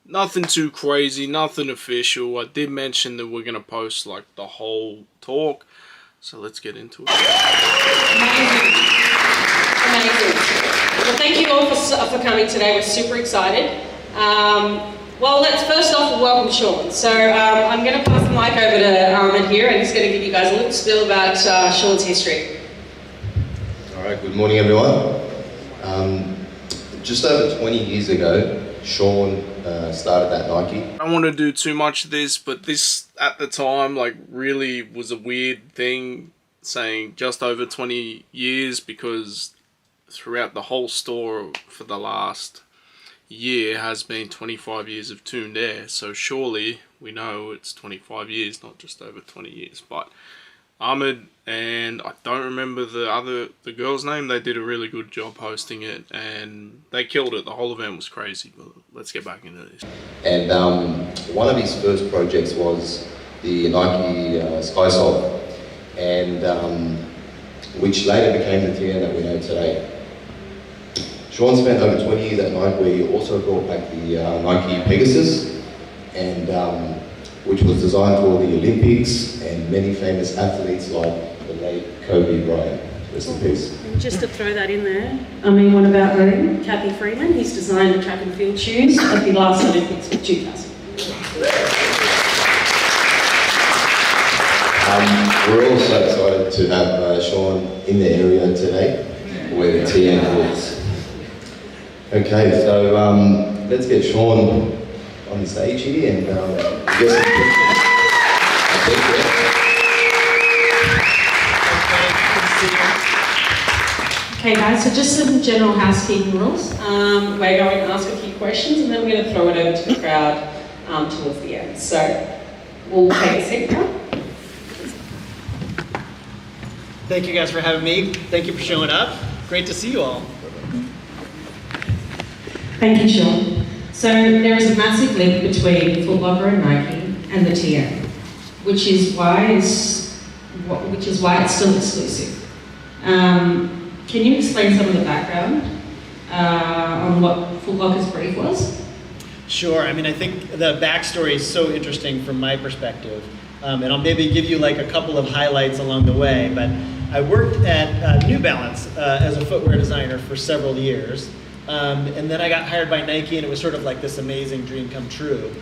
Nothing too crazy, nothing official. I did mention that we're going to post like the whole talk. So let's get into it. Amazing. Amazing. Well, thank you all for coming today. We're super excited. Well, let's first off welcome Sean. So I'm going to pass the mic over to Ahmed here, and he's going to give you guys a little spiel about Sean's history. All right, good morning everyone. Just over 20 years ago, Sean started at Nike. I don't want to do too much of this, but this at the time like really was a weird thing saying just over 20 years, because throughout the whole store for the last year has been 25 years of Tuned Air. So surely we know it's 25 years, not just over 20 years. But Ahmed and I don't remember the girl's name, they did a really good job hosting it and they killed it. The whole event was crazy, but let's get back into this. And one of his first projects was the Nike Skysole, and which later became the TN that we know today. Sean spent over 20 years at Nike, where he also brought back the Nike Pegasus, and which was designed for the Olympics and many famous athletes like the late Kobe Bryant. Rest in peace. And just to throw that in there, I mean, what about her? Kathy Freeman? He's designed the track and field shoes at the last Olympics of 2000. We're also excited to have Sean in the area today, where the TN lives. Okay, so let's get Sean on the stage here and get some questions. Okay guys, so just some general housekeeping rules. We're going to ask a few questions and then we're going to throw it over to the crowd towards the end. So we'll take a seat now. Thank you guys for having me. Thank you for showing up. Great to see you all. Thank you, Sean. So there is a massive link between Foot Locker and Nike and the TN, which is why it's still exclusive. Can you explain some of the background on what Foot Locker's brief was? Sure. I mean, I think the backstory is so interesting from my perspective, and I'll maybe give you like a couple of highlights along the way. But I worked at New Balance as a footwear designer for several years. And then I got hired by Nike, and it was sort of like this amazing dream come true.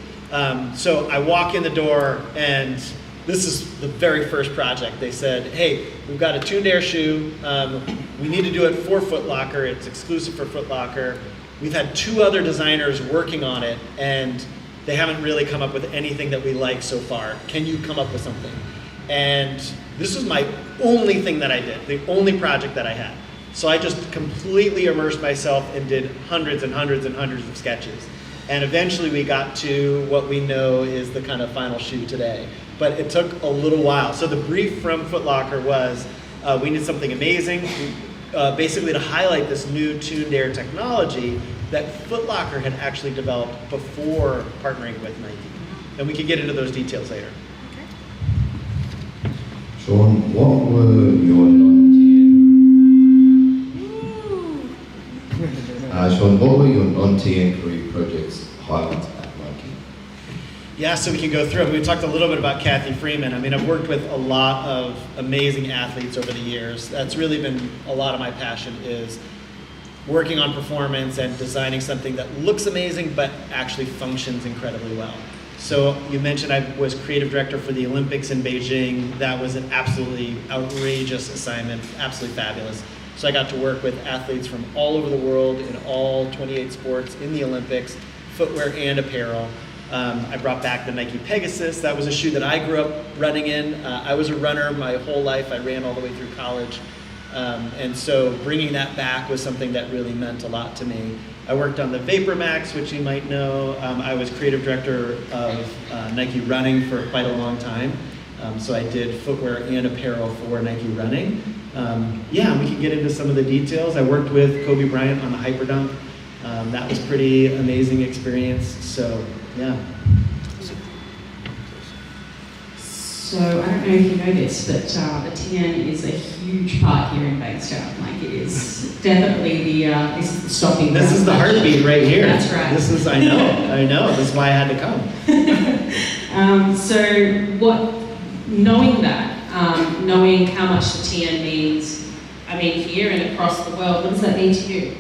So I walk in the door, and this is the very first project. They said, hey, we've got a Tuned Air shoe. We need to do it for Foot Locker. It's exclusive for Foot Locker. We've had 2 other designers working on it, and they haven't really come up with anything that we like so far. Can you come up with something? And this was my only thing that I did, the only project that I had. So I just completely immersed myself and did hundreds and hundreds and hundreds of sketches. And eventually we got to what we know is the kind of final shoe today. But it took a little while. So the brief from Foot Locker was, we need something amazing, basically to highlight this new Tuned Air technology that Foot Locker had actually developed before partnering with Nike. And we can get into those details later. Sean, what were your Sean, what were your non-TN career projects highlights at Nike? Yeah, so we can go through it. We talked a little bit about Kathy Freeman. I mean, I've worked with a lot of amazing athletes over the years. That's really been a lot of my passion, is working on performance and designing something that looks amazing but actually functions incredibly well. So you mentioned I was creative director for the Olympics in Beijing. That was an absolutely outrageous assignment, absolutely fabulous. So I got to work with athletes from all over the world in all 28 sports in the Olympics, footwear and apparel. I brought back the Nike Pegasus. That was a shoe that I grew up running in. I was a runner my whole life. I ran all the way through college. And so bringing that back was something that really meant a lot to me. I worked on the Vapor Max, which you might know. I was creative director of Nike Running for quite a long time. So I did footwear and apparel for Nike Running. Yeah, we can get into some of the details. I worked with Kobe Bryant on the Hyperdunk. That was pretty amazing experience. So yeah. So I don't know if you know this, but the TN is a huge part here in Bankstown. Like it is definitely this is the stopping. This is the heartbeat right here. That's right. This is, I know. This is why I had to come. So knowing that, knowing how much the TN means, I mean, here and across the world, what does that mean to you?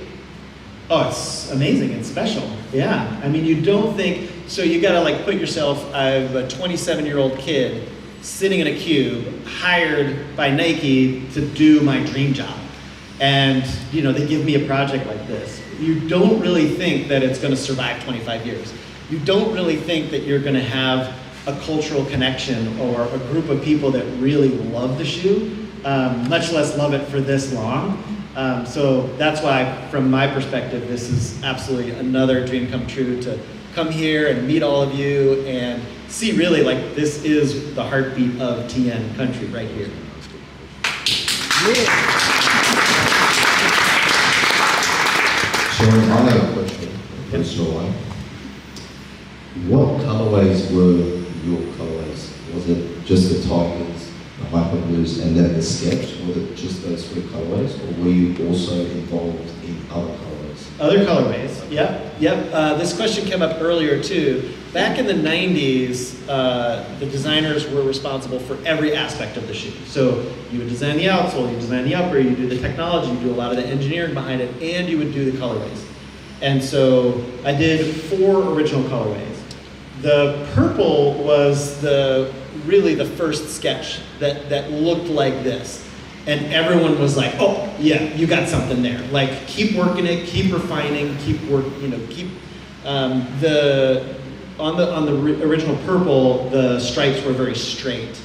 Oh, it's amazing. It's special. Yeah. I mean, you don't think, so you gotta like put yourself, I have a 27-year-old kid sitting in a cube, hired by Nike to do my dream job. And, they give me a project like this. You don't really think that it's gonna survive 25 years. You don't really think that you're gonna have a cultural connection or a group of people that really love the shoe, much less love it for this long. So that's why, from my perspective, this is absolutely another dream come true to come here and meet all of you and see really like this is the heartbeat of TN country right here. Sean, I have a question, a personal one. What colorways were your colorways? Was it just the Tigers, the Hyper Blues, and then the Sketch? Was it just those three colorways, or were you also involved in other colorways? Other colorways, yep. This question came up earlier too. Back in the 90s, the designers were responsible for every aspect of the shoe. So you would design the outsole, you design the upper, you do the technology, you do a lot of the engineering behind it, and you would do the colorways. And so I did 4 original colorways. The purple was really the first sketch that looked like this. And everyone was like, oh, yeah, you got something there. Like, keep working it, keep refining, keep on the original purple, the stripes were very straight.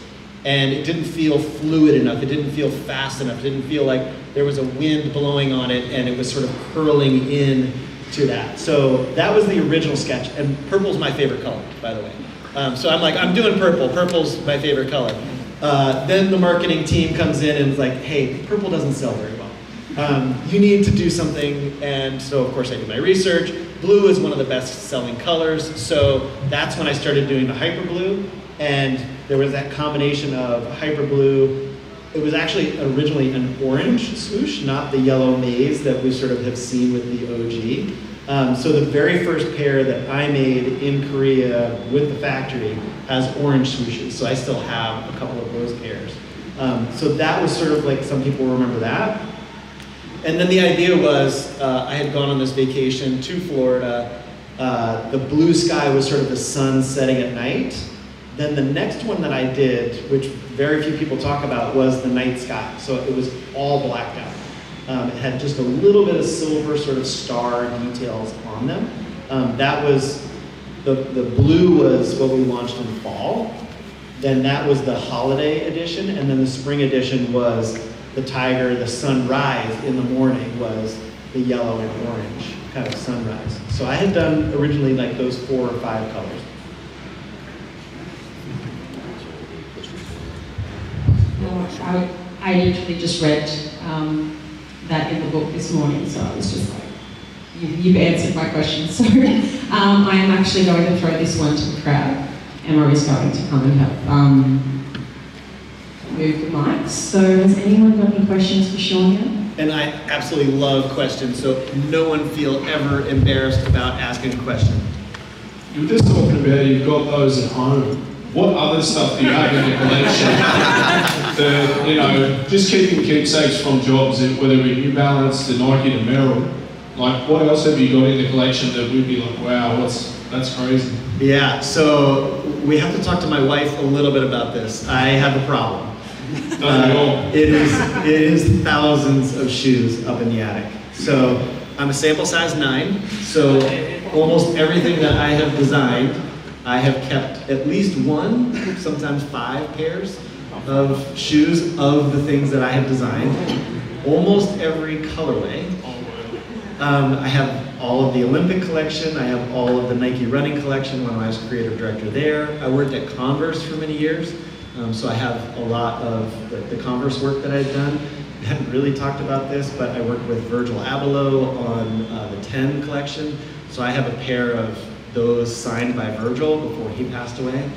And it didn't feel fluid enough, it didn't feel fast enough, it didn't feel like there was a wind blowing on it and it was sort of curling in to that. So that was the original sketch, and purple's my favorite color, by the way. So I'm like, I'm doing purple, purple's my favorite color. Then the marketing team comes in and is like, hey, purple doesn't sell very well. You need to do something, and so of course I do my research. Blue is one of the best selling colors, so that's when I started doing the Hyper Blue, and there was that combination of Hyper Blue. It was actually originally an orange swoosh, not the yellow maze that we sort of have seen with the OG. So the very first pair that I made in Korea with the factory has orange swooshes, so I still have a couple of those pairs. So that was sort of like, some people remember that. And then the idea was, I had gone on this vacation to Florida. The blue sky was sort of the sun setting at night. Then the next one that I did, which very few people talk about, was the night sky. So it was all blacked out. It had just a little bit of silver sort of star details on them. That was, the blue was what we launched in fall. Then that was the holiday edition, and then the spring edition was the tiger, the sunrise in the morning was the yellow and orange kind of sunrise. So I had done originally like those 4 or 5 colors. I literally just read that in the book this morning, so I was just like, you've answered my question. So I am actually going to throw this one to the crowd. Emma is going to come and help move the mics. So has anyone got any questions for Sean here? And I absolutely love questions, so no one feel ever embarrassed about asking a question. You were just talking about you've got those at home. What other stuff do you have in your collection? Just keeping keepsakes from jobs, whether it be New Balance to Nike to Merrill. Like, what else have you got in the collection that we'd be like, wow, that's crazy? Yeah, so we have to talk to my wife a little bit about this. I have a problem. It is thousands of shoes up in the attic. So I'm a sample size 9, so almost everything that I have designed, I have kept at least 1, sometimes 5 pairs of shoes of the things that I have designed. Almost every colorway. I have all of the Olympic collection. I have all of the Nike running collection when I was creative director there. I worked at Converse for many years, so I have a lot of the Converse work that I've done. I haven't really talked about this, but I worked with Virgil Abloh on the 10 collection. So I have a pair of those signed by Virgil before he passed away.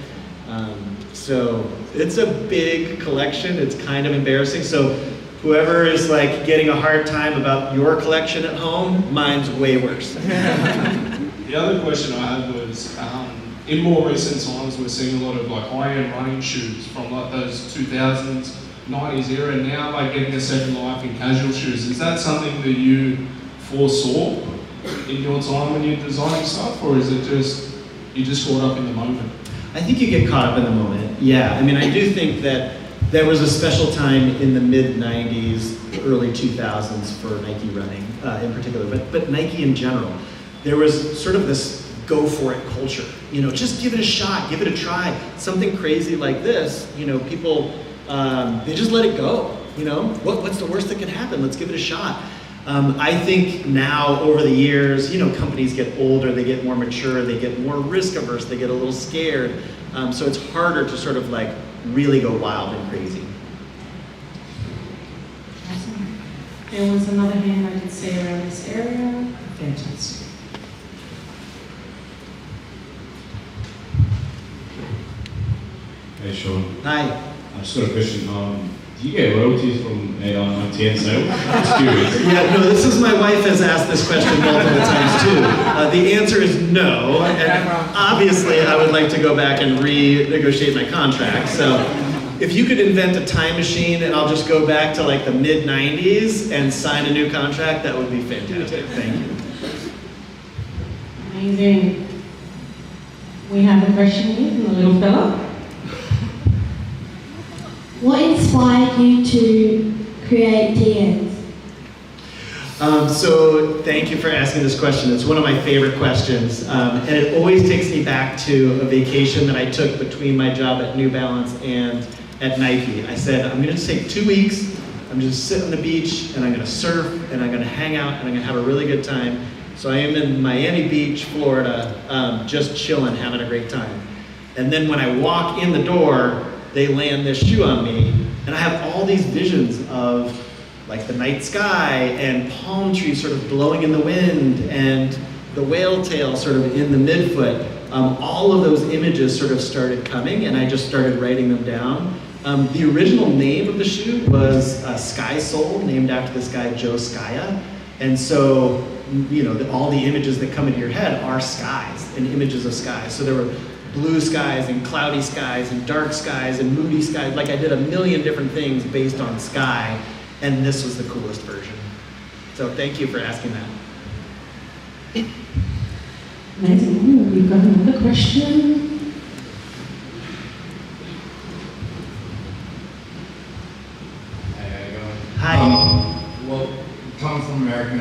So it's a big collection. It's kind of embarrassing. So whoever is like getting a hard time about your collection at home, mine's way worse. The other question I had was, in more recent times, we're seeing a lot of like high-end running shoes from like those 2000s, 90s era, now like getting a second life in casual shoes. Is that something that you foresaw in your time when you're designing stuff, or is it just, you just caught up in the moment? I think you get caught up in the moment. Yeah, I mean, I do think that there was a special time in the mid-90s, early 2000s for Nike running in particular, but Nike in general. There was sort of this go for it culture. You know, just give it a shot, give it a try. Something crazy like this, you know, people, they just let it go. You know, what's the worst that can happen? Let's give it a shot. I think now, over the years, you know, companies get older, they get more mature, they get more risk averse, they get a little scared. So it's harder to sort of like really go wild and crazy. Awesome. There was another hand I could see around this area. Fantastic. Hey Sean, Hi. I've just got a question. Do you get royalties from a TN sale? Just curious. Yeah, no, this is my wife has asked this question multiple times too. The answer is no, and obviously I would like to go back and renegotiate my contract. So if you could invent a time machine and I'll just go back to like the mid-90s and sign a new contract, that would be fantastic. Thank you. Amazing. We have a question here from the little fella. What inspired you to create TNs? So thank you for asking this question. It's one of my favorite questions. And it always takes me back to a vacation that I took between my job at New Balance and at Nike. I said, I'm gonna take 2 weeks, I'm just sit on the beach and I'm gonna surf and I'm gonna hang out and I'm gonna have a really good time. So I am in Miami Beach, Florida, just chilling, having a great time. And then when I walk in the door, they land this shoe on me, and I have all these visions of like the night sky and palm trees sort of blowing in the wind and the whale tail sort of in the midfoot. All of those images sort of started coming, and I just started writing them down. The original name of the shoe was Sky Soul, named after this guy Joe Skya. And so, you know, all the images that come into your head are skies and images of skies. So there were blue skies and cloudy skies and dark skies and moody skies. Like I did a million different things based on sky, and this was the coolest version. So thank you for asking that. Amazing. Ooh, we've got another question. Hey, how you going? Hi. Well, coming from America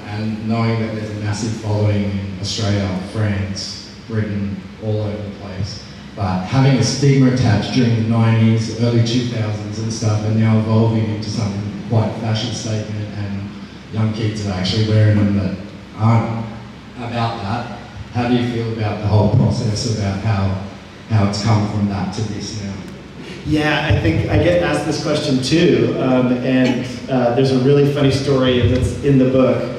and knowing that there's a massive following in Australia, France, Britain, all over the place, but having a stigma attached during the 90s, early 2000s and stuff, and now evolving into something quite fashion statement, and young kids are actually wearing them that aren't about that. How do you feel about the whole process, about how it's come from that to this now? Yeah, I think I get asked this question too, and there's a really funny story that's in the book.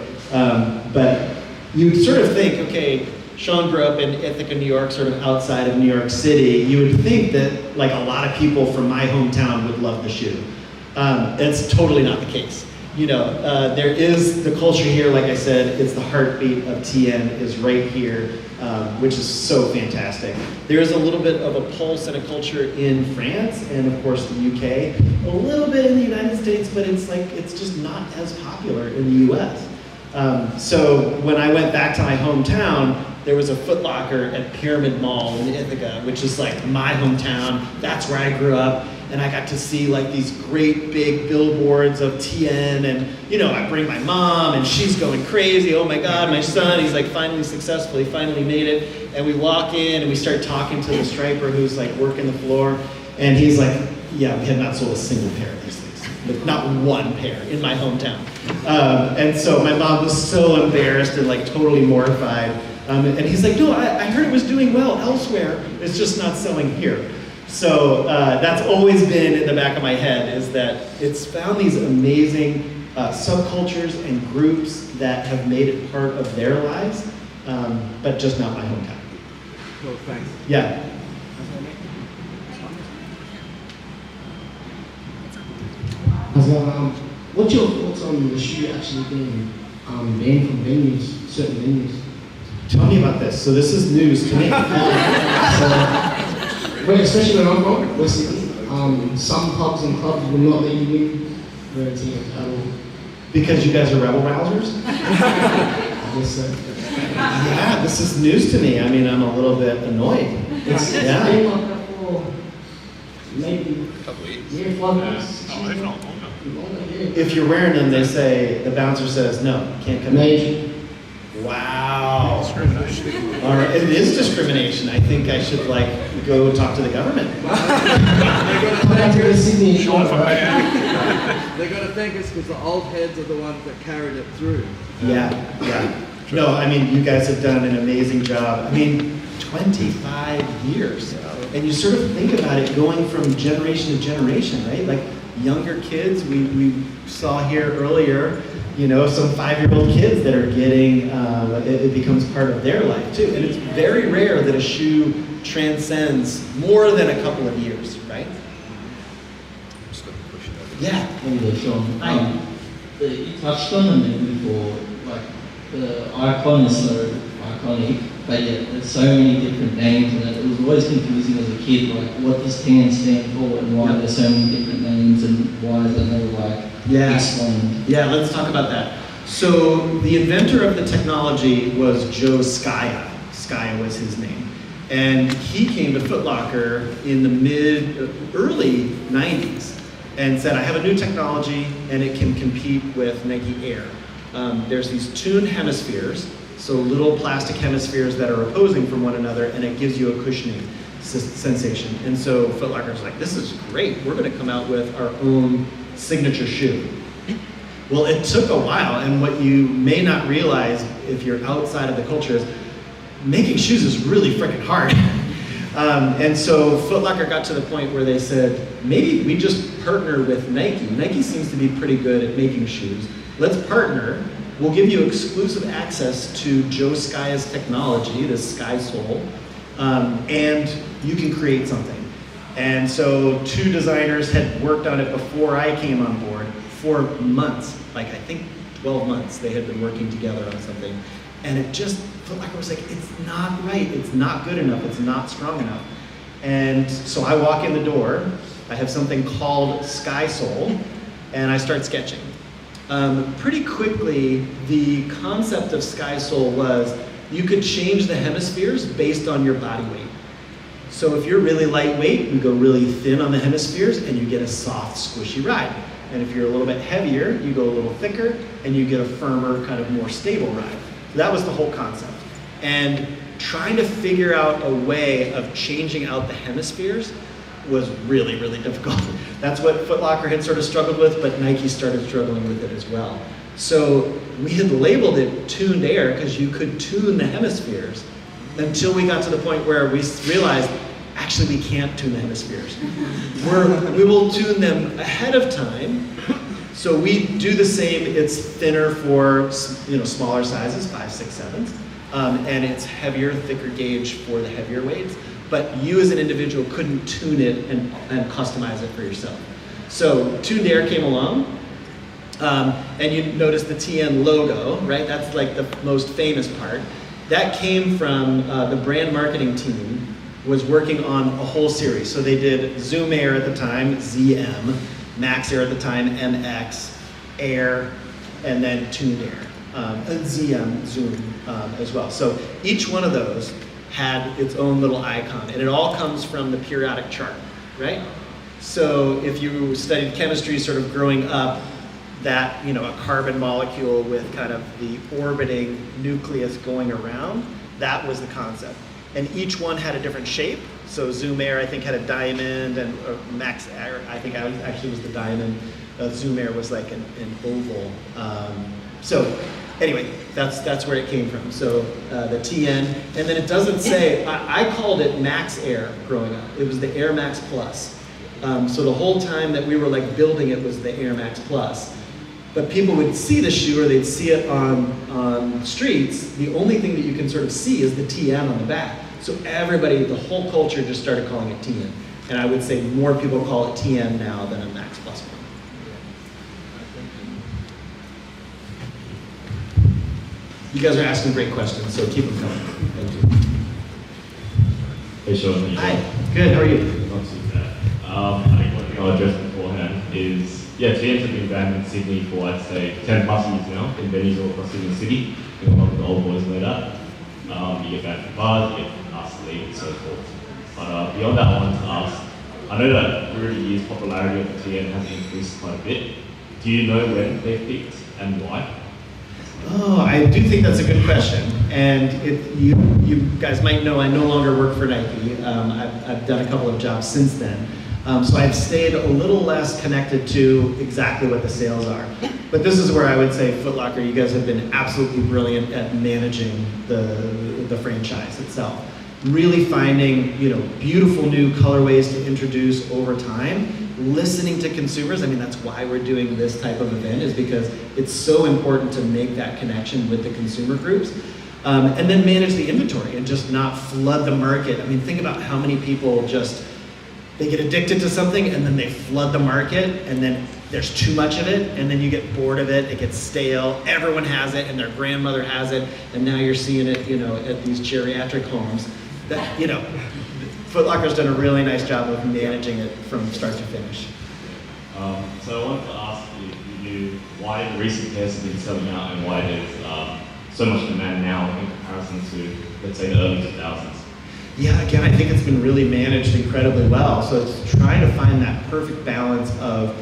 But you sort of think, okay, Sean grew up in Ithaca, New York, sort of outside of New York City. You would think that like a lot of people from my hometown would love the shoe. It's totally not the case. You know, there is the culture here, like I said, it's the heartbeat of TN is right here, which is so fantastic. There is a little bit of a pulse and a culture in France and of course the UK, a little bit in the United States, but it's like, it's just not as popular in the US. So when I went back to my hometown, there was a Foot Locker at Pyramid Mall in Ithaca, which is like my hometown. That's where I grew up. And I got to see like these great big billboards of TN, and you know, I bring my mom and she's going crazy. Oh my God, my son, he's like finally successful, he finally made it. And we walk in and we start talking to the striper who's like working the floor, and he's like, yeah, we had not sold a single pair of these things, like not one pair in my hometown. And so my mom was so embarrassed and like totally mortified. And he's like, no, I heard it was doing well elsewhere, it's just not selling here. So that's always been in the back of my head, is that it's found these amazing subcultures and groups that have made it part of their lives, but just not my hometown. Well, thanks. Yeah. as well. What's your thoughts on the shoe actually being banned from venues, certain venues? Tell me about this. So this is news to me. Well, especially where I'm from, West Sydney, some pubs and clubs will not let you in their team at all. Because you guys are rebel rousers? I guess so. Yeah, this is news to me. I mean, I'm a little bit annoyed. It's been like that for maybe A couple of years. yeah, 5 months. No, if not longer. Longer, yeah. If you're wearing them, they say, the bouncer says, no, can't come in. Maybe. Wow. Discrimination. All right, it is discrimination. I think I should like go talk to the government. Come back to West Sydney. Sean for man. They're going to thank us because the old heads are the ones that carried it through. Yeah, yeah. No, I mean, you guys have done an amazing job. I mean, 25 years. And you sort of think about it going from generation to generation, right? Like younger kids, we saw here earlier, you know, some 5-year-old kids that are getting, it becomes part of their life too. And it's very rare that a shoe transcends more than a couple of years, right? Yeah. Hey there, Sean. You touched on them before, like the icon is so iconic, but yet there's so many different names, and it was always confusing as a kid, like what does TAN stand for and why there's so many different names and why is it never like explained? Yeah, let's talk about that. So the inventor of the technology was Joe Skaya. Skaya was his name. And he came to Foot Locker in the early 90s and said, I have a new technology and it can compete with Nike Air. There's these tuned hemispheres, so little plastic hemispheres that are opposing from one another, and it gives you a cushioning sensation. And so Foot Locker's like, this is great. We're gonna come out with our own signature shoe. Well, it took a while, and what you may not realize if you're outside of the culture is making shoes is really freaking hard. And so Foot Locker got to the point where they said, maybe we just partner with Nike. Nike seems to be pretty good at making shoes. Let's partner. We'll give you exclusive access to Joe Skaya's technology, the Sky Sole, and you can create something. And so 2 designers had worked on it before I came on board for months, like I think 12 months they had been working together on something. And it just felt like I was like, it's not right, it's not good enough, it's not strong enough. And so I walk in the door, I have something called Sky Sole, and I start sketching. Pretty quickly, the concept of Sky Sole was you could change the hemispheres based on your body weight. So if you're really lightweight, you go really thin on the hemispheres and you get a soft, squishy ride. And if you're a little bit heavier, you go a little thicker and you get a firmer, kind of more stable ride. So that was the whole concept. And trying to figure out a way of changing out the hemispheres was really, really difficult. That's what Foot Locker had sort of struggled with, but Nike started struggling with it as well. So we had labeled it tuned air because you could tune the hemispheres until we got to the point where we realized, actually we can't tune the hemispheres. We will tune them ahead of time. So we do the same, it's thinner for smaller sizes, 5, 6, 7s, and it's heavier, thicker gauge for the heavier weights. But you as an individual couldn't tune it and customize it for yourself. So tuned air came along, and you notice the TN logo, right? That's like the most famous part. That came from the brand marketing team was working on a whole series. So they did Zoom Air at the time, ZM, Max Air at the time, MX, Air, and then Tuned Air, and ZM, Zoom as well. So each one of those had its own little icon, and it all comes from the periodic chart, right? So if you studied chemistry sort of growing up, that, a carbon molecule with kind of the orbiting nucleus going around, that was the concept. And each one had a different shape. So Zoom Air, I think, had a diamond, and Max Air, I think actually was the diamond. Zoom Air was like an oval. So anyway, that's where it came from. So the TN, and then it doesn't say, I called it Max Air growing up. It was the Air Max Plus. So the whole time that we were like building it was the Air Max Plus. But people would see the shoe, or they'd see it on streets. The only thing that you can sort of see is the TN on the back. So everybody, the whole culture just started calling it TN. And I would say more people call it TN now than a Max Plus one. You guys are asking great questions, so keep them coming. Thank you. Hey, Sean. Hi. Good. How are you? Not too bad. I think one thing I'll address beforehand is, yeah, TNs have been banned in Sydney for, I'd say, 10 plus years now, in venues all across Sydney City. I think a lot of the old boys know that. You get banned from bars, you get asked to leave, and so forth. But beyond that, I wanted to ask, I know that through the years, popularity of the TN has increased quite a bit. Do you know when they peaked and why? Oh, I do think that's a good question. And you guys might know I no longer work for Nike. I've done a couple of jobs since then. So I've stayed a little less connected to exactly what the sales are. But this is where I would say Foot Locker, you guys have been absolutely brilliant at managing the franchise itself. Really finding, beautiful new colorways to introduce over time, listening to consumers. I mean, that's why we're doing this type of event, is because it's so important to make that connection with the consumer groups. And then manage the inventory and just not flood the market. I mean, think about how many people they get addicted to something and then they flood the market, and then there's too much of it, and then you get bored of it, it gets stale, everyone has it, and their grandmother has it, and now you're seeing it, at these geriatric homes. Foot Locker's done a really nice job of managing it from start to finish. So I wanted to ask you why the recent pairs have been selling out and why there's so much demand now in comparison to, let's say, the early 2000s. Yeah, again, I think it's been really managed incredibly well. So it's trying to find that perfect balance of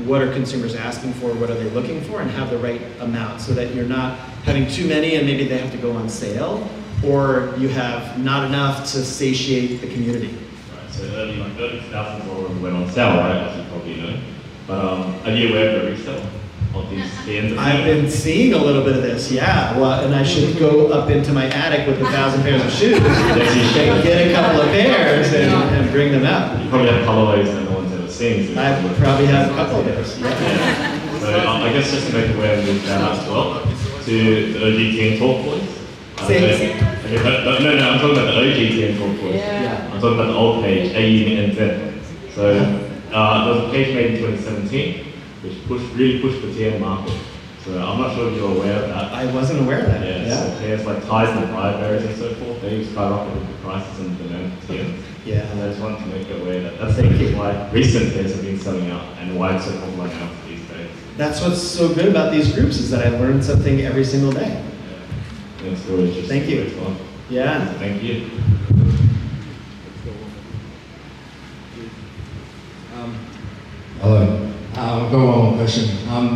what are consumers asking for, what are they looking for, and have the right amount so that you're not having too many and maybe they have to go on sale, or you have not enough to satiate the community. Right, so early 2000s already went on sale, right, as you probably know. But are you aware of the resale of these TNs? I've been seeing a little bit of this, yeah. Well, and I should go up into my attic with 1,000 pairs of shoes, get a couple of pairs and bring them out. You probably have colorways that no one's ever seen. So I probably have a couple of those. Yeah. So I guess just to make aware of this shout out as well to the OG TN Talk Boys. No, I'm talking about the OG TN Talk Boys. Yeah. I'm talking about the old page, AUNZ. So there was a page made in 2017 which really pushed the TN market. So I'm not sure if you're aware of that. I wasn't aware of that. Yeah, so pairs like ties and Briarberries and so forth, they skyrocketed the prices and demand for TN. Yeah. And I just wanted to make you aware that that's the reason why recent pairs have been selling out and why it's so popular now these days. That's what's so good about these groups, is that I learn something every single day. Yeah. It's always just Thank you. Fun. Yeah. Thank you. Hello. I've got one more question.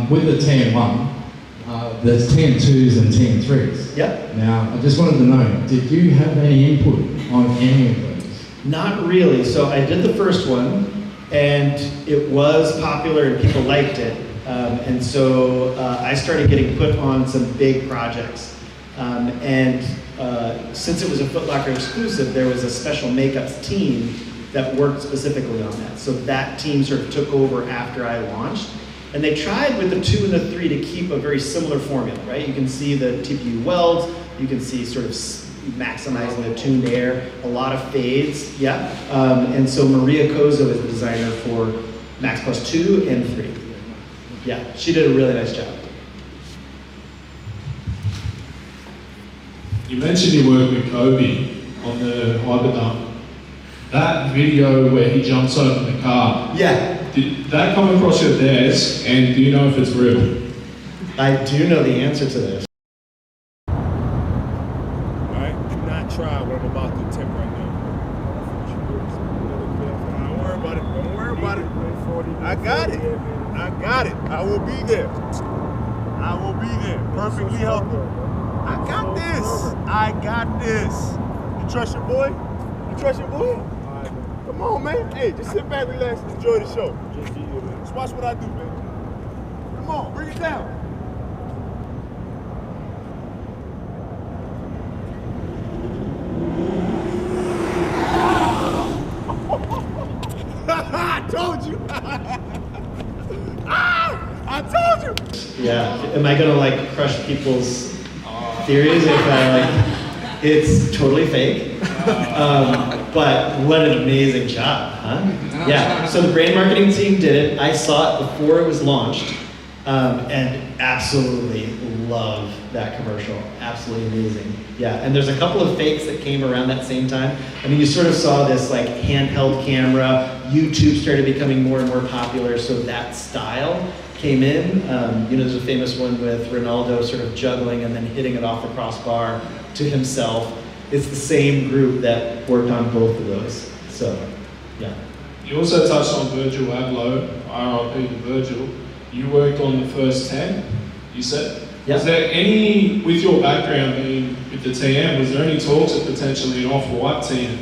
With the TN1, there's TN2s and TN3s. Yep. Now, I just wanted to know, did you have any input on any of those? Not really. So I did the first one, and it was popular and people liked it. And so I started getting put on some big projects. Since it was a Foot Locker exclusive, there was a special makeups team that worked specifically on that. So that team sort of took over after I launched. And they tried with the 2 and the 3 to keep a very similar formula, right? You can see the TPU welds, you can see sort of maximizing the tuned air, a lot of fades, yeah. And so Maria Kozo is the designer for Max Plus 2 and 3. Yeah, she did a really nice job. You mentioned you worked with Kobe on the Hyperdump. That video where he jumps over the car. Yeah. Did that come across your desk, and do you know if it's real? I do know the answer to this. Alright, do not try what I'm about to attempt right now. Don't worry about it. Don't worry about it. I got it. I got it. I will be there. I will be there. Perfectly healthy. I got this. I got this. You trust your boy? You trust your boy? Come on, man. Hey, just sit back, relax, and enjoy the show. Just watch what I do, man. Come on, bring it down. I told you. I told you. Yeah. Am I gonna like crush people's theories if I like? It's totally fake. But what an amazing job, huh? Yeah. So the brand marketing team did it. I saw it before it was launched, and absolutely love that commercial. Absolutely amazing. Yeah, and there's a couple of fakes that came around that same time. I mean, you sort of saw this like handheld camera. YouTube started becoming more and more popular, so that style came in. There's a famous one with Ronaldo sort of juggling and then hitting it off the crossbar to himself. It's the same group that worked on both of those. So, yeah. You also touched on Virgil Abloh, RIP to Virgil. You worked on the first 10, you said? Yep. Was there any, with your background being with the TM, was there any talks of potentially an off-white TM?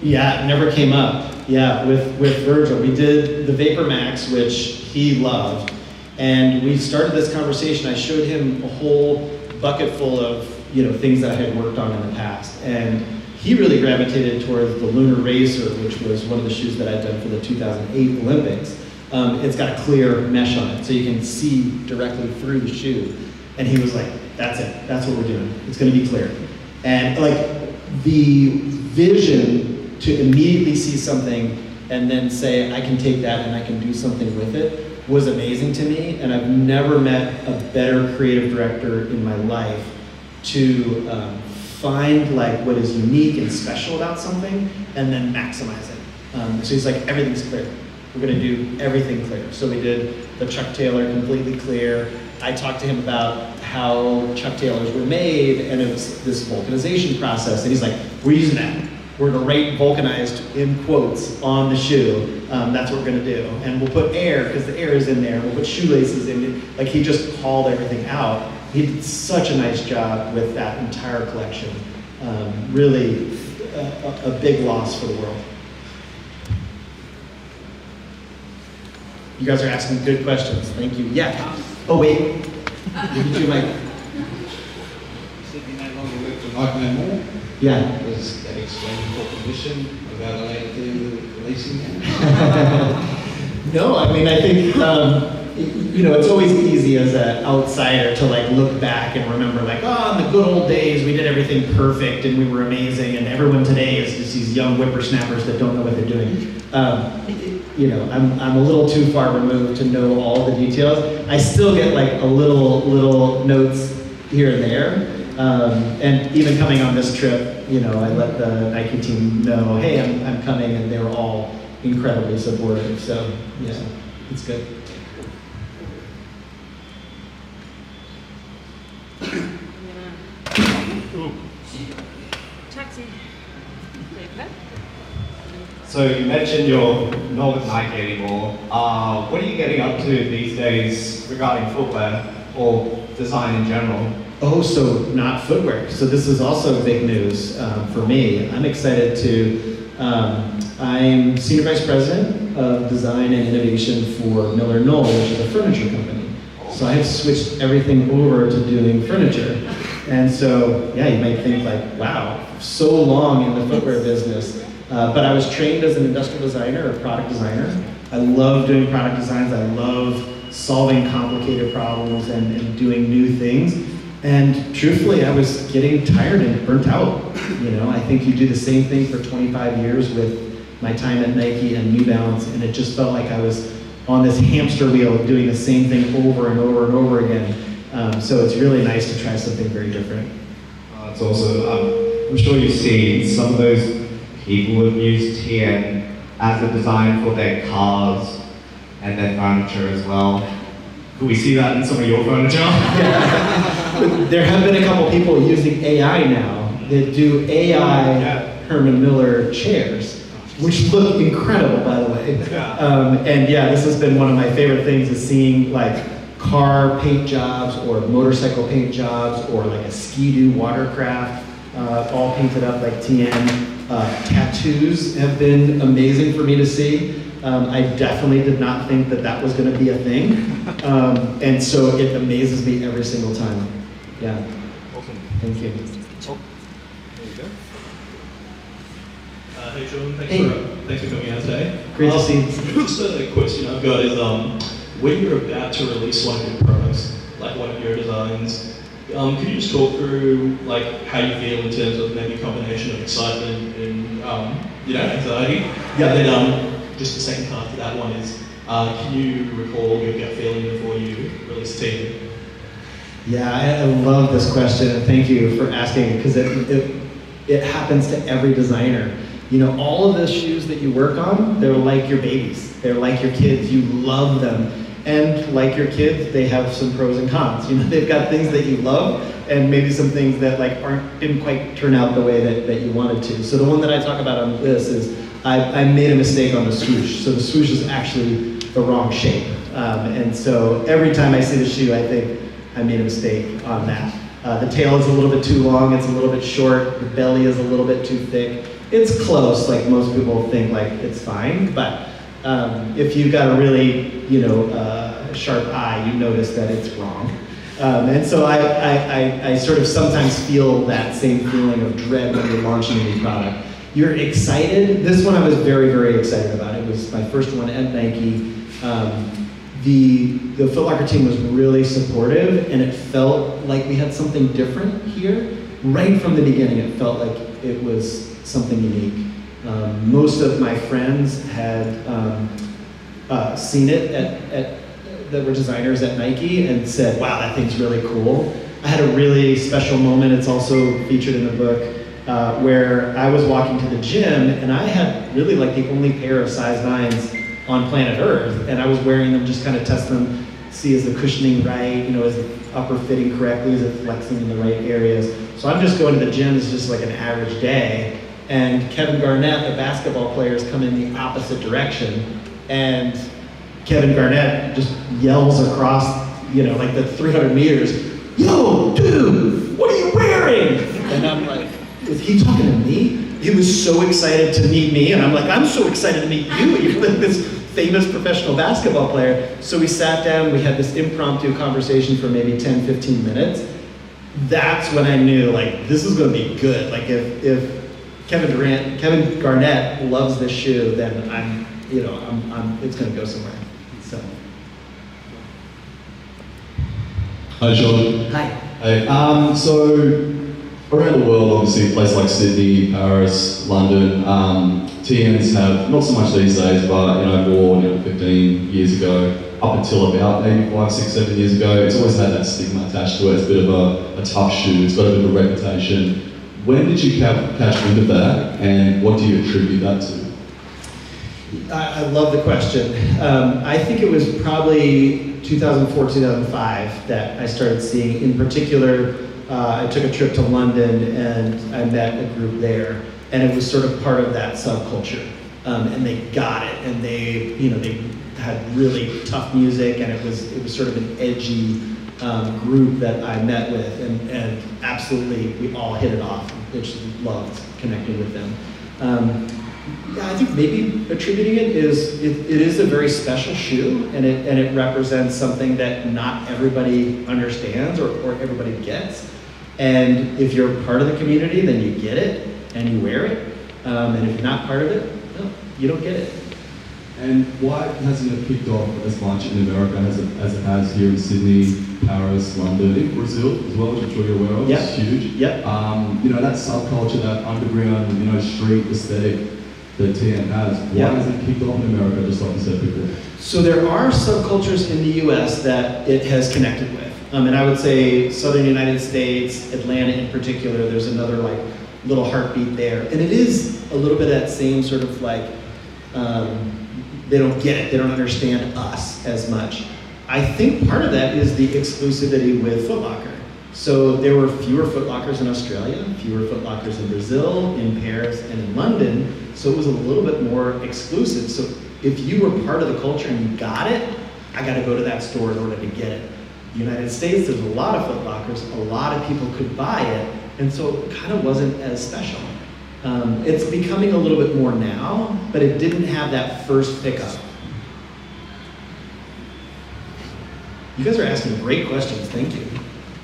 Yeah, it never came up. Yeah, with Virgil. We did the Vapor Max, which he loved, and we started this conversation. I showed him a whole bucket full of things that I had worked on in the past, and he really gravitated towards the Lunar Racer, which was one of the shoes that I'd done for the 2008 Olympics. It's got a clear mesh on it, so you can see directly through the shoe. And he was like, that's it, that's what we're doing. It's gonna be clear. And like the vision to immediately see something and then say, I can take that and I can do something with it was amazing to me. And I've never met a better creative director in my life to find like what is unique and special about something and then maximize it. So he's like, everything's clear. We're gonna do everything clear. So we did the Chuck Taylor completely clear. I talked to him about how Chuck Taylors were made, and it was this vulcanization process. And he's like, we're using that. We're gonna write vulcanized in quotes on the shoe. That's what we're gonna do. And we'll put air, because the air is in there. We'll put shoelaces in it. Like he just called everything out. He did such a nice job with that entire collection. Really a big loss for the world. You guys are asking good questions. Thank you. Yeah. Oh, wait. Give me your mic. Said you no longer work for Nike no more. Yeah. Does that explain your position about releasing that? No, I mean, I think, it's always easy as an outsider to like look back and remember like, oh, in the good old days, we did everything perfect and we were amazing, and everyone today is just these young whippersnappers that don't know what they're doing. I'm a little too far removed to know all the details. I still get like a little notes here and there. And even coming on this trip, I let the Nike team know, hey, I'm coming, and they were all incredibly supportive. So yeah, it's good. Taxi. So you mentioned you're not with Nike anymore. What are you getting up to these days regarding footwear or design in general? Oh, so not footwear. So this is also big news for me. I'm excited to, I'm Senior Vice President of Design and Innovation for Miller Knoll, which is a furniture company. So I have switched everything over to doing furniture. And so, yeah, you might think like, wow, so long in the footwear business. But I was trained as an industrial designer or product designer. I love doing product designs. I love solving complicated problems and doing new things. And truthfully, I was getting tired and burnt out. I think you do the same thing for 25 years with my time at Nike and New Balance, and it just felt like I was on this hamster wheel doing the same thing over and over and over again. So it's really nice to try something very different. It's awesome. I'm sure you've seen some of those people who have used TN as a design for their cars and their furniture as well. Could we see that in some of your furniture? Yeah. There have been a couple people using AI now that do AI Herman Miller chairs, which look incredible, by the way. And yeah, this has been one of my favorite things, is seeing like car paint jobs or motorcycle paint jobs or like a Ski-Doo watercraft all painted up like TN. Tattoos have been amazing for me to see. I definitely did not think that was going to be a thing. And so it amazes me every single time. Yeah. Awesome. Thank you. Oh. There you go. Hey Sean, thanks for coming out today. Great to see you. Just a question I've got is, when you're about to release one of your products, like one of your designs, could you just talk through like how you feel in terms of maybe a combination of excitement and anxiety? Yeah. And then just the second part to that one is, can you recall your gut feeling before you release a team? Yeah, I love this question, and thank you for asking it, because it happens to every designer. You know, all of the shoes that you work on, they're like your babies. They're like your kids. You love them. And like your kids, they have some pros and cons. You know, they've got things that you love, and maybe some things that like didn't quite turn out the way that you wanted to. So the one that I talk about on this is I made a mistake on the swoosh. So the swoosh is actually the wrong shape. And so every time I see the shoe, I think I made a mistake on that. The tail is a little bit too long, it's a little bit short, the belly is a little bit too thick. It's close, like most people think like it's fine, but if you've got a really, sharp eye, you notice that it's wrong. And so I sort of sometimes feel that same feeling of dread when you're launching a new product. You're excited. This one I was very, very excited about. It was my first one at Nike. The Foot Locker team was really supportive, and it felt like we had something different here. Right from the beginning, it felt like it was something unique. Most of my friends had seen it that were designers at Nike and said, wow, that thing's really cool. I had a really special moment, it's also featured in the book, where I was walking to the gym and I had really like the only pair of size 9s on planet Earth, and I was wearing them, just kind of test them, see is the cushioning right, is the upper fitting correctly, is it flexing in the right areas. So I'm just going to the gym, it's just like an average day, and Kevin Garnett, the basketball player, is coming in the opposite direction, and Kevin Garnett just yells across, like the 300 meters, "Yo, dude, what are you wearing?" And I'm like, is he talking to me? He was so excited to meet me, and I'm like, I'm so excited to meet you. You're like this famous professional basketball player. So we sat down, we had this impromptu conversation for maybe 10, 15 minutes. That's when I knew, like, this is gonna be good. Like, if Kevin Garnett loves this shoe, then it's gonna go somewhere. So. Hi, Sean. Hi. Hey. So around the world, obviously, places like Sydney, Paris, London, TNs have, not so much these days, but more 15 years ago, up until about maybe 5, 6, 7 years ago, it's always had that stigma attached to it. It's a bit of a tough shoe, it's got a bit of a reputation. When did you catch wind of that, and what do you attribute that to? I love the question. I think it was probably 2004, 2005 that I started seeing, in particular, I took a trip to London and I met a group there, and it was sort of part of that subculture. And they got it, and they had really tough music, and it was sort of an edgy group that I met with, and absolutely we all hit it off. I just loved connecting with them. I think maybe attributing it is a very special shoe, and it represents something that not everybody understands or everybody gets. And if you're part of the community, then you get it and you wear it. And if you're not part of it, no, you don't get it. And why hasn't it picked off as much in America as it has here in Sydney, Paris, London, in Brazil as well, which I'm sure you're aware of? Yep. It's huge. Yep. That subculture, that underground, street aesthetic that TN has. Why hasn't it kicked off in America, just like you said before? So there are subcultures in the US that it has connected with. And I would say Southern United States, Atlanta in particular, there's another like little heartbeat there. And it is a little bit of that same sort of like, they don't get it, they don't understand us as much. I think part of that is the exclusivity with Foot Locker. So there were fewer Foot Lockers in Australia, fewer Foot Lockers in Brazil, in Paris, and in London. So it was a little bit more exclusive. So if you were part of the culture and you got it, I got to go to that store in order to get it. The United States, there's a lot of Foot Lockers, a lot of people could buy it, and so it kind of wasn't as special. It's becoming a little bit more now, but it didn't have that first pickup. You guys are asking great questions, thank you.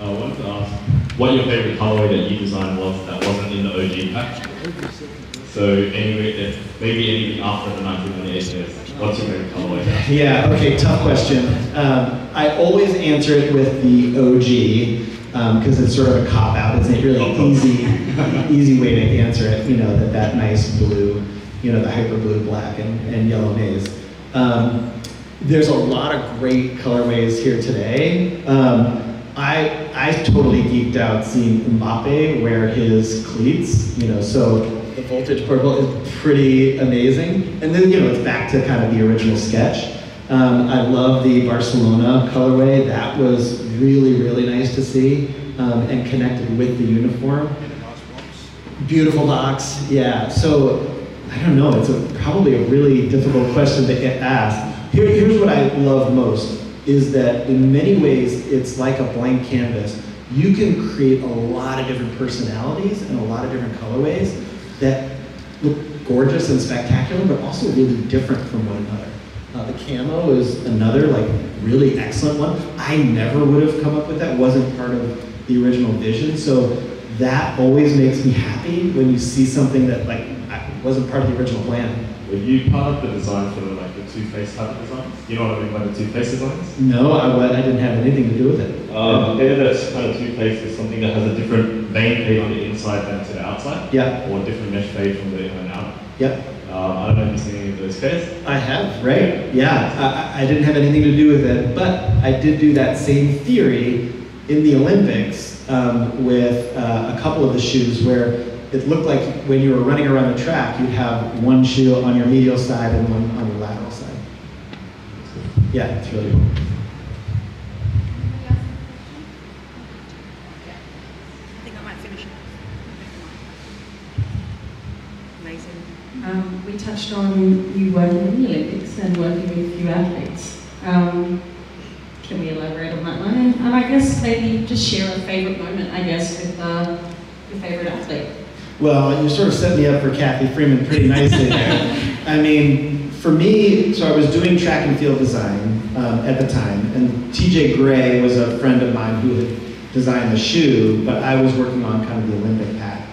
I wanted to ask what your favorite colorway that you designed was that wasn't in the OG pack. So maybe anything after the 1998 years. What's your favorite colorway now? Yeah, okay, tough question. I always answer it with the OG, because it's sort of a cop-out. It's a really easy way to answer it, that nice blue, the hyper blue, black, and yellow maze. There's a lot of great colorways here today. I totally geeked out seeing Mbappe wear his cleats, so the voltage purple is pretty amazing. And then, it's back to kind of the original sketch. I love the Barcelona colorway. That was really, really nice to see and connected with the uniform. Beautiful box, yeah. So, I don't know, it's probably a really difficult question to get asked. Here's what I love most, is that in many ways, it's like a blank canvas. You can create a lot of different personalities and a lot of different colorways that look gorgeous and spectacular, but also really different from one another. The camo is another really excellent one. I never would have come up with that, wasn't part of the original vision. So that always makes me happy when you see something that wasn't part of the original plan. Were you part of the design for the two-face type of designs? You know what I mean by the two-face designs? No, I didn't have anything to do with it. That kind of two-face is something that has a different vein fade on the inside than to the outside. Yeah. Or a different mesh fade from the in and out. Yep. I don't know if you've seen any of those pairs. I have, right? Yeah, I didn't have anything to do with it, but I did do that same theory in the Olympics with a couple of the shoes where it looked like when you were running around the track, you'd have one shoe on your medial side and one on your lateral side. Yeah, it's really cool. I think I might finish it. Amazing. We touched on you working in the Olympics and working with a few athletes. Can we elaborate on that one? And I guess maybe just share a favourite moment, I guess, with your favourite athlete. Well, you sort of set me up for Kathy Freeman pretty nicely there. I mean, for me, so I was doing track and field design at the time, and TJ Gray was a friend of mine who had designed the shoe, but I was working on kind of the Olympic pack.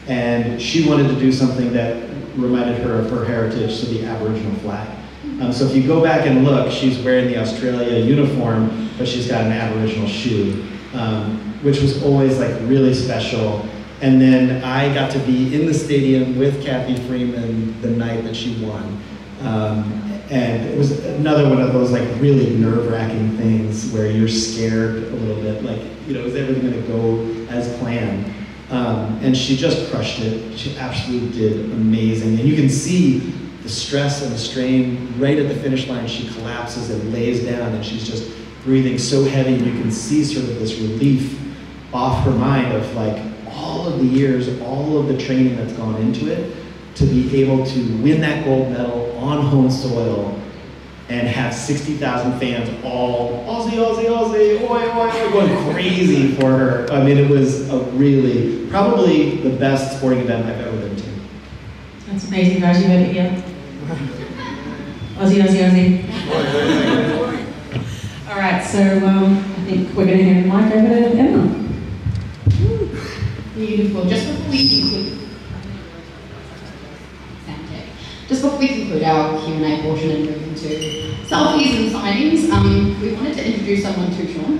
And she wanted to do something that reminded her of her heritage, so the Aboriginal flag. So if you go back and look, she's wearing the Australia uniform, but she's got an Aboriginal shoe, which was always really special. And then I got to be in the stadium with Kathy Freeman the night that she won. And it was another one of those really nerve-wracking things where you're scared a little bit, is everything gonna go as planned? And she just crushed it. She absolutely did amazing. And you can see the stress and the strain right at the finish line. She collapses and lays down and she's just breathing so heavy, and you can see sort of this relief off her mind of all of the years, all of the training that's gone into it, to be able to win that gold medal on home soil and have 60,000 fans all Aussie, Aussie, Aussie, oi, oi, oi, going crazy for her. I mean, it was probably the best sporting event I've ever been to. That's amazing, guys. You heard it here. Aussie, Aussie, Aussie. All right, so I think we're going to hand the mic over to Emma. Beautiful. Just before we conclude our Q&A portion and move into selfies and signings, we wanted to introduce someone to Sean.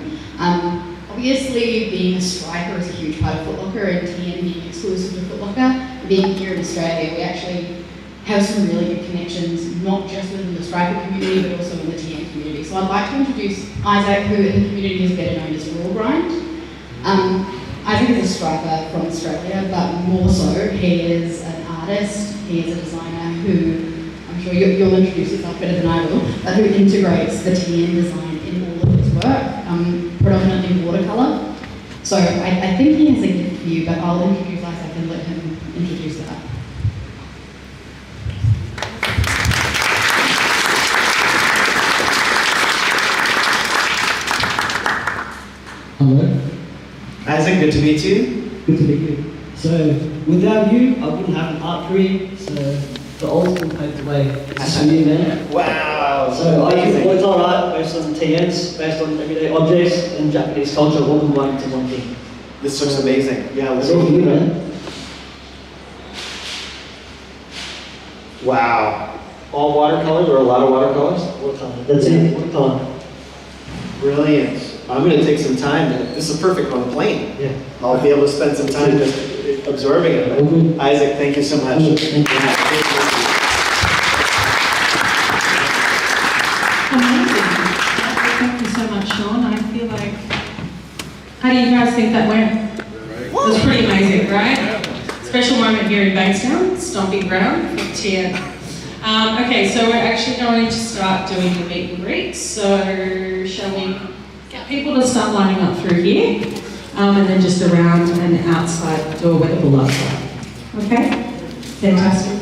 Obviously, being a striker is a huge part of Foot Locker, and TN being exclusive to Foot Locker. Being here in Australia, we actually have some really good connections, not just within the striker community, but also in the TN community. So I'd like to introduce Isaac, who in the community is better known as Raw Grind. Isaac is a striker from Australia, but more so, he is an artist, he is a designer who, I'm sure you'll introduce yourself better than I will, but who integrates the TN design in all of his work, predominantly watercolour. So I think he has a gift for you, but I'll introduce Isaac and let him introduce that. Hello. Isaac, good to meet you. Good to meet you. So, without you, I wouldn't have an art career, so the old school paved the way. That's you, man. Wow. So, I use volatile art based on TNs, based on everyday objects and Japanese culture, all combined into one thing. This looks amazing. Yeah, it's all for you, man. Wow. All watercolors or a lot of watercolors? Watercolor. That's it, watercolor. Brilliant. I'm going to take some time. This is perfect on a plane. Yeah. I'll be able to spend some time just absorbing it. But Isaac, thank you so much. Amazing. Thank you so much, Sean. I feel like How do you guys think that went? It was pretty amazing, right? Special moment here in Bankstown, stomping ground for TN. Okay, so we're actually going to start doing the meet and greet. So shall we get people to start lining up through here, and then just around and outside, do a weatherable outside. Okay? Fantastic.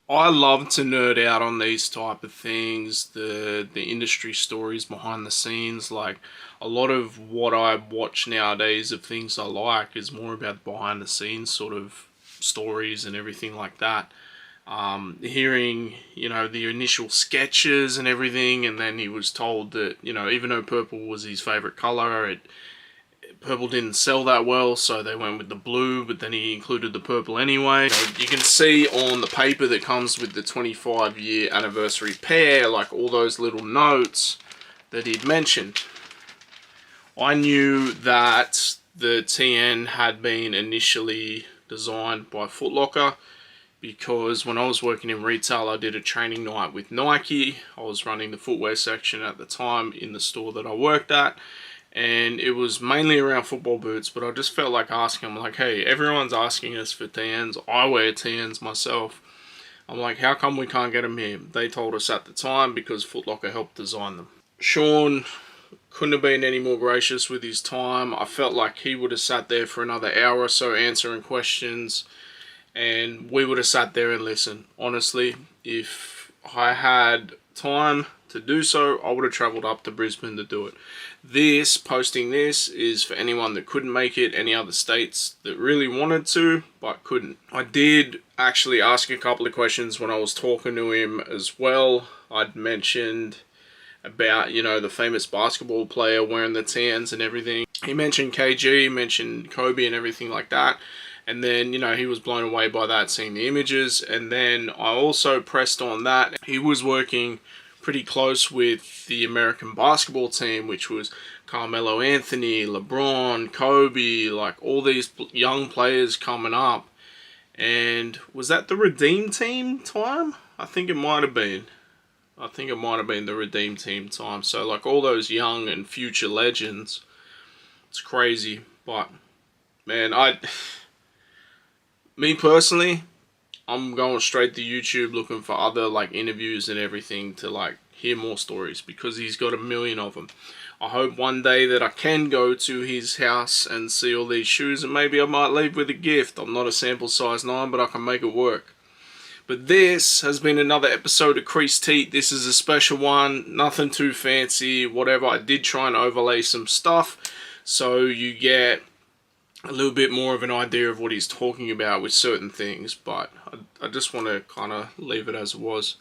I love to nerd out on these type of things, the industry stories behind the scenes. Like, a lot of what I watch nowadays of things I like is more about behind the scenes sort of stories and everything like that. Hearing, you know, the initial sketches and everything, and then he was told that, you know, even though purple was his favorite color, purple didn't sell that well, so they went with the blue, but then he included the purple anyway. You can see on the paper that comes with the 25-year anniversary pair, like all those little notes that he'd mentioned. I knew that the TN had been initially designed by Foot Locker because when I was working in retail, I did a training night with Nike. I was running the footwear section at the time in the store that I worked at. And it was mainly around football boots, but I just felt like asking them, like, hey, everyone's asking us for TNs. I wear TNs myself. I'm like, how come we can't get them here? They told us at the time because Foot Locker helped design them. Sean couldn't have been any more gracious with his time. I felt like he would have sat there for another hour or so answering questions, and we would have sat there and listened. Honestly, if I had time to do so, I would have travelled up to Brisbane to do it. Posting this is for anyone that couldn't make it, any other states that really wanted to but couldn't. I did actually ask a couple of questions when I was talking to him as well. I'd mentioned about, you know, the famous basketball player wearing the TNs and everything. He mentioned KG, mentioned Kobe and everything like that. And then, you know, he was blown away by that, seeing the images. And then I also pressed on that. He was working pretty close with the American basketball team, which was Carmelo Anthony, LeBron, Kobe, like all these young players coming up. And was that the Redeem Team time? I think it might have been. I think it might have been the Redeem Team time. So like all those young and future legends. It's crazy. But man, me personally, I'm going straight to YouTube looking for other like interviews and everything to like hear more stories because he's got a million of them. I hope one day that I can go to his house and see all these shoes, and maybe I might leave with a gift. I'm not a sample size 9, but I can make it work. But this has been another episode of Creased Heat. This is a special one, nothing too fancy, whatever. I did try and overlay some stuff so you get a little bit more of an idea of what he's talking about with certain things, but I just want to kind of leave it as it was.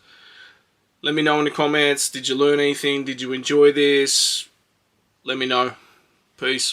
Let me know in the comments, did you learn anything? Did you enjoy this? Let me know. Peace.